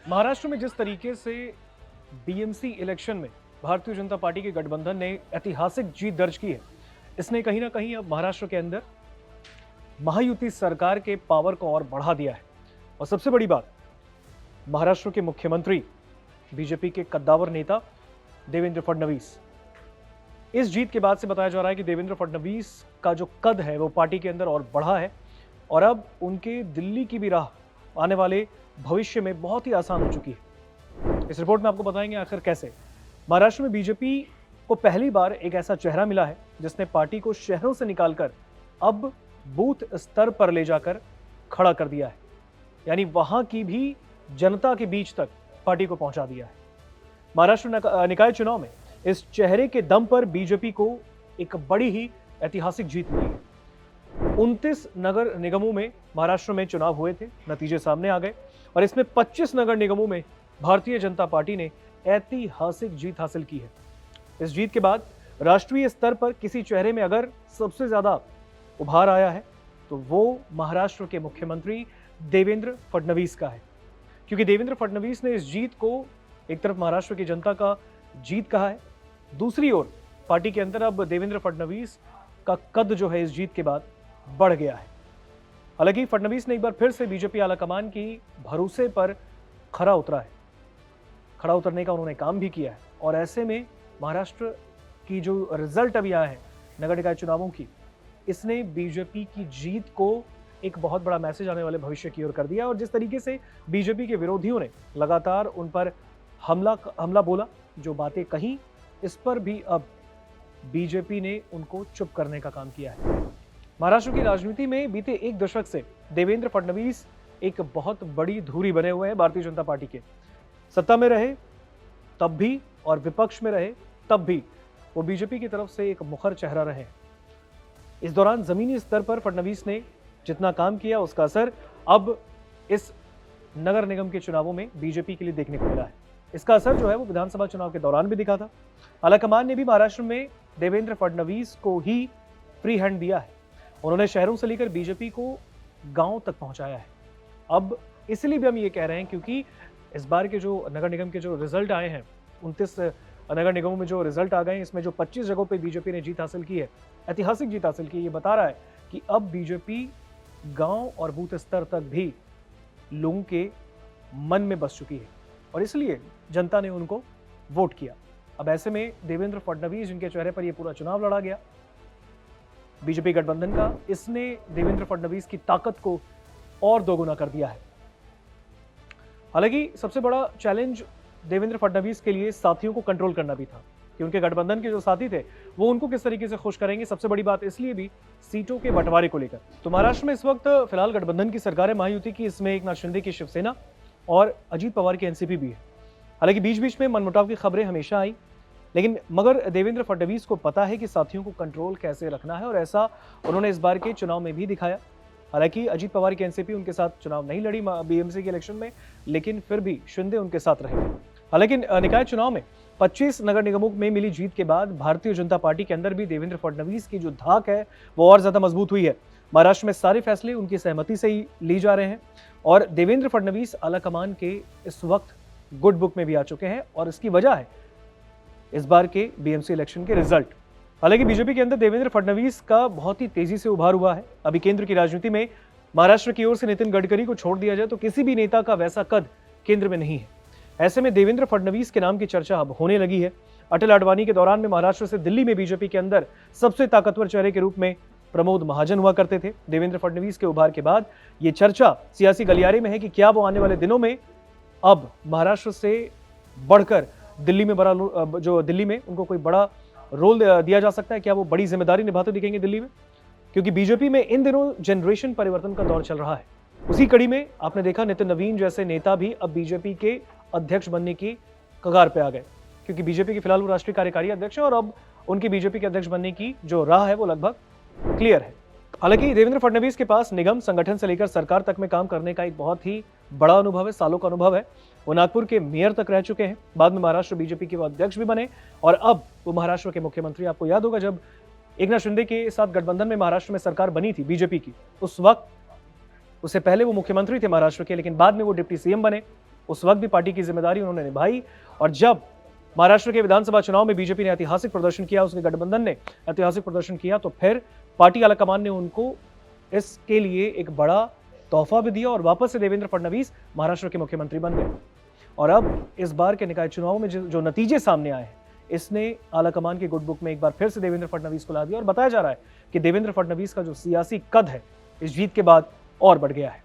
महाराष्ट्र में जिस तरीके से बीएमसी इलेक्शन में भारतीय जनता पार्टी के गठबंधन ने ऐतिहासिक जीत दर्ज की है, इसने कहीं ना कहीं अब महाराष्ट्र के अंदर महायुति सरकार के पावर को और बढ़ा दिया है। और सबसे बड़ी बात, महाराष्ट्र के मुख्यमंत्री बीजेपी के कद्दावर नेता देवेंद्र फडणवीस, इस जीत के बाद से बताया जा रहा है कि देवेंद्र फडणवीस का जो कद है वो पार्टी के अंदर और बढ़ा है और अब उनके दिल्ली की भी राह आने वाले भविष्य में बहुत ही आसान हो चुकी है। इस रिपोर्ट में आपको बताएंगे आखिर कैसे महाराष्ट्र में बीजेपी को पहली बार एक ऐसा चेहरा मिला है जिसने पार्टी को शहरों से निकालकर अब बूथ स्तर पर ले जाकर खड़ा कर दिया है, यानी वहां की भी जनता के बीच तक पार्टी को पहुंचा दिया है। महाराष्ट्र निकाय चुनाव में इस चेहरे के दम पर बीजेपी को एक बड़ी ही ऐतिहासिक जीत मिली है। 29 नगर निगमों में महाराष्ट्र में चुनाव हुए थे, नतीजे सामने आ गए और इसमें 25 नगर निगमों में भारतीय जनता पार्टी ने ऐतिहासिक जीत हासिल की है। इस जीत के बाद राष्ट्रीय स्तर पर किसी चेहरे में अगर सबसे ज्यादा उभार आया है तो वो महाराष्ट्र के मुख्यमंत्री देवेंद्र फडणवीस का है, क्योंकि देवेंद्र फडणवीस ने इस जीत को एक तरफ महाराष्ट्र की जनता का जीत कहा है, दूसरी ओर पार्टी के अंदर अब देवेंद्र फडणवीस का कद जो है इस जीत के बाद बढ़ गया है। हालांकि फडणवीस ने एक बार फिर से बीजेपी आलाकमान की भरोसे पर खरा उतरने का उन्होंने काम भी किया है और ऐसे में महाराष्ट्र की जो रिजल्ट अभी आया है नगर निकाय चुनावों की, इसने बीजेपी की जीत को एक बहुत बड़ा मैसेज आने वाले भविष्य की ओर कर दिया। और जिस तरीके से बीजेपी के विरोधियों ने लगातार उन पर हमला बोला, जो बातें कही, इस पर भी अब बीजेपी ने उनको चुप करने का काम किया है। महाराष्ट्र की राजनीति में बीते एक दशक से देवेंद्र फडणवीस एक बहुत बड़ी धुरी बने हुए हैं भारतीय जनता पार्टी के। सत्ता में रहे तब भी और विपक्ष में रहे तब भी वो बीजेपी की तरफ से एक मुखर चेहरा रहे। इस दौरान जमीनी स्तर पर फडणवीस ने जितना काम किया उसका असर अब इस नगर निगम के चुनावों में बीजेपी के लिए देखने को मिला है। इसका असर जो है वो विधानसभा चुनाव के दौरान भी दिखा था। आलाकमान ने भी महाराष्ट्र में देवेंद्र फडणवीस को ही फ्री हैंड दिया है। उन्होंने शहरों से लेकर बीजेपी को गांव तक पहुंचाया है। अब इसलिए भी हम ये कह रहे हैं क्योंकि इस बार के जो नगर निगम के जो रिजल्ट आए हैं, 29 नगर निगमों में जो रिजल्ट आ गए हैं, इसमें जो 25 जगहों पे बीजेपी ने जीत हासिल की है, ऐतिहासिक जीत हासिल की, ये बता रहा है कि अब बीजेपी गांव और बूथ स्तर तक भी लोगों के मन में बस चुकी है और इसलिए जनता ने उनको वोट किया। अब ऐसे में देवेंद्र फडणवीस, जिनके चेहरे पर यह पूरा चुनाव लड़ा गया बीजेपी गठबंधन का, इसने देवेंद्र फडणवीस की ताकत को और दोगुना कर दिया है। हालांकि सबसे बड़ा चैलेंज देवेंद्र फडणवीस के लिए साथियों को कंट्रोल करना भी था कि उनके गठबंधन के जो साथी थे वो उनको किस तरीके से खुश करेंगे। सबसे बड़ी बात इसलिए भी सीटों के बंटवारे को लेकर। तो महाराष्ट्र में इस वक्त फिलहाल गठबंधन की सरकार है महायुति की, इसमें एकनाथ शिंदे की शिवसेना और अजीत पवार की एनसीपी भी है। हालांकि बीच बीच में मनमुटाव की खबरें हमेशा आई, लेकिन मगर देवेंद्र फडणवीस को पता है कि साथियों को कंट्रोल कैसे रखना है और ऐसा उन्होंने इस बार के चुनाव में भी दिखाया। हालांकि अजीत पवार की एनसीपी उनके साथ चुनाव नहीं लड़ी बीएमसी के इलेक्शन में, लेकिन फिर भी शिंदे उनके साथ रहे। हालांकि निकाय चुनाव में 25 नगर निगमों में मिली जीत के बाद भारतीय जनता पार्टी के अंदर भी देवेंद्र फडणवीस की जो धाक है वो और ज्यादा मजबूत हुई है। महाराष्ट्र में सारे फैसले उनकी सहमति से ही ली जा रहे हैं और देवेंद्र फडणवीस आलाकमान के इस वक्त गुड बुक में भी आ चुके हैं और इसकी वजह है इस बार के बीएमसी इलेक्शन के रिजल्ट। हालांकि बीजेपी के अंदर देवेंद्र फडणवीस का बहुत ही तेजी से उभार हुआ है। अभी केंद्र की राजनीति में महाराष्ट्र की ओर से नितिन गडकरी को छोड़ दिया जाए तो किसी भी नेता का वैसा कद केंद्र में नहीं है। ऐसे में देवेंद्र फडणवीस के नाम की चर्चा अब होने लगी है। अटल आडवाणी के दौरान में महाराष्ट्र से दिल्ली में बीजेपी के अंदर सबसे ताकतवर चेहरे के रूप में प्रमोद महाजन हुआ करते थे। देवेंद्र फडणवीस के उभार के बाद ये चर्चा सियासी गलियारे में है कि क्या वो आने वाले दिनों में अब महाराष्ट्र से बढ़कर दिल्ली में उनको कोई बड़ा रोल दिया जा सकता है, क्या वो बड़ी जिम्मेदारी निभाते दिखेंगे दिल्ली में, क्योंकि बीजेपी में इन दिनों जनरेशन परिवर्तन का दौर चल रहा है। उसी कड़ी में आपने देखा नितिन नवीन जैसे नेता भी अब बीजेपी के अध्यक्ष बनने की कगार पे आ गए, क्योंकि बीजेपी के फिलहाल वो राष्ट्रीय कार्यकारी अध्यक्ष है और अब उनकी बीजेपी के अध्यक्ष बनने की जो राह है वो लगभग क्लियर है। हालांकि देवेंद्र फडणवीस के पास निगम संगठन से लेकर सरकार तक में काम करने का एक बहुत ही बड़ा अनुभव है, सालों का अनुभव है। वो नागपुर के मेयर तक रह चुके हैं, बाद में महाराष्ट्र बीजेपी के वो अध्यक्ष भी बने और अब वो महाराष्ट्र के मुख्यमंत्री। आपको याद होगा जब एकनाथ शिंदे के साथ गठबंधन में महाराष्ट्र में सरकार बनी थी बीजेपी की, उस वक्त उससे पहले वो मुख्यमंत्री थे महाराष्ट्र के, लेकिन बाद में वो डिप्टी सीएम बने उस वक्त भी पार्टी की जिम्मेदारी उन्होंने निभाई, और जब महाराष्ट्र के विधानसभा चुनाव में बीजेपी ने ऐतिहासिक प्रदर्शन किया, उसके गठबंधन ने ऐतिहासिक प्रदर्शन किया, तो फिर पार्टी आलाकमान ने उनको इसके लिए एक बड़ा तोहफा भी दिया और वापस से देवेंद्र फडणवीस महाराष्ट्र के मुख्यमंत्री बन गए। और अब इस बार के निकाय चुनाव में जो नतीजे सामने आए हैं, इसने आलाकमान की गुड बुक में एक बार फिर से देवेंद्र फडणवीस को ला दिया, और बताया जा रहा है कि देवेंद्र फडणवीस का जो सियासी कद है इस जीत के बाद और बढ़ गया है।